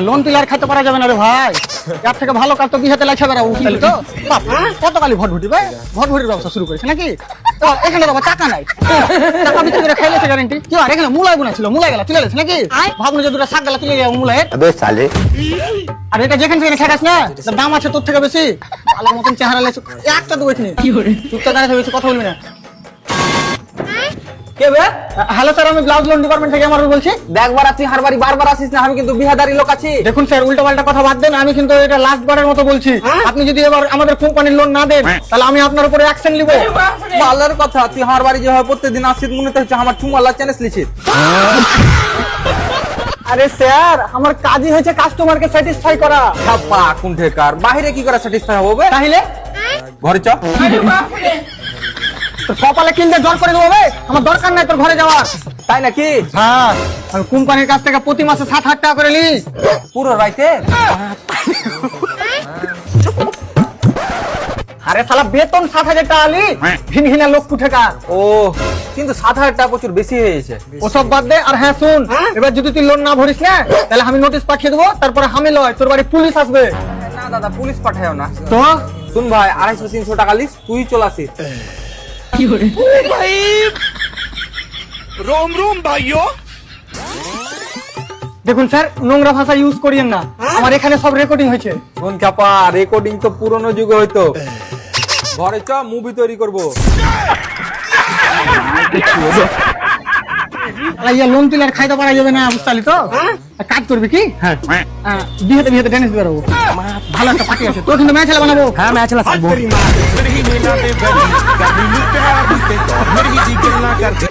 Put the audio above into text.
Loan তুলে আর খাইতে পারা যাবে না রে ভাই, এর থেকে ভালো কাজ তো বিহাতে লাগছে বেড়া উঠলি তো বাপ, কত কালি ভটভটি ভাই, ভটভটির ব্যবসা শুরু করেছে নাকি? তো এখানে তো আবার টাকা নাই, টাকা বিক্রি করে খাইলেছে গ্যারেন্টি কি? আর এখানে মুলাই বোনা ছিল, মুলাই গেলা তুলে গেছে নাকি? ভাবনা যে দুটো শাক গেলা তুলে যাবো মুলাই। আর এটা যেখানে সেখানে খাটাস না, তার দাম আছে তোর থেকে বেশি। আলোর মতন চেহারা লেছে, একটা তো বইনি চুপটা দাঁড়িয়ে বেশি কথা বলবি না। হ্যালো স্যার, আমি ব্লাউজ লোন ডিপার্টমেন্ট থেকে আমার বলছি। দেখবার তুই হারবারি বারবার আসিস না, আমি কিন্তু বিহাদারি লোক আছি। দেখুন স্যার, উল্টো পাল্টা কথা বাদ দেন, আমি কিন্তু এটা লাস্ট বারের মতো বলছি। আপনি যদি এবার আমাদের কোম্পানির লোন না দেন তাহলে আমি আপনার উপরে অ্যাকশন নিব। ভালোর কথা, তুই হারবারি যেভাবে প্রত্যেকদিন আসিস মনে হচ্ছে আমার চুমাল্লা চ্যানেল লিখিস। আরে স্যার, আমার কাজই হয়েছে কাস্টমারকে স্যাটিসফাই করা। ছাপ্পা কুণ্ঠেকার, বাহিরে কি করে স্যাটিসফাই হবে? তাহলে ঘরে চ। তোর কপালে কিনতে জল করে দেবো বে, আমার দরকার নাই তোর ঘরে যাওয়ার। তাই নাকি? হ্যাঁ, আমি কোম্পানির কাছ থেকে প্রতি মাসে 7,000 টাকা করে নিই। পুরো রাইতে? আরে শালা বেতন 7,000 টাকা আলি, ভিন ভিনা লোক কুঠেকার। ও, কিন্তু 7,000 টাকা প্রচুর বেশি হয়ে গেছে। ওসব বাদ দে। আর হ্যাঁ শুন, এবার যদি তুই লোন না ভরিস না তাহলে আমি নোটিশ পাঠিয়ে দেবো, তারপরে আমি লয় তোর বাড়ি পুলিশ আসবে। না দাদা, পুলিশ পাঠায়ও না। তো শুন ভাই, 250-300 টাকা লিস, তুই চল আসিস। रोम रोम भाइयों। দেখুন স্যার, নোংরা ভাষা ইউজ করিয়েন না, আমার এখানে সব রেকর্ডিং হয়েছে। শোন চাপা, রেকর্ডিং তো পুরনো যুগে হইতো। ঘরে চ, মুভি তৈরি করবো। লোন তুলে আর খাইতে পারা যাবে না, বুঝতে তো? কাজ করবি কি? হ্যাঁ, বিয়েতে বিয়েতে টেনিস বেরোবো, ভালো একটা পার্টি আছে, তোর কিন্তু ম্যাচ খেলা বানাবো। হ্যাঁ, ম্যাচ খেলা থাকবো। मेरी ही मेला दे बैली, कर दी लुक तेरा दिते, मेरी ही दी गल्ला कर दी।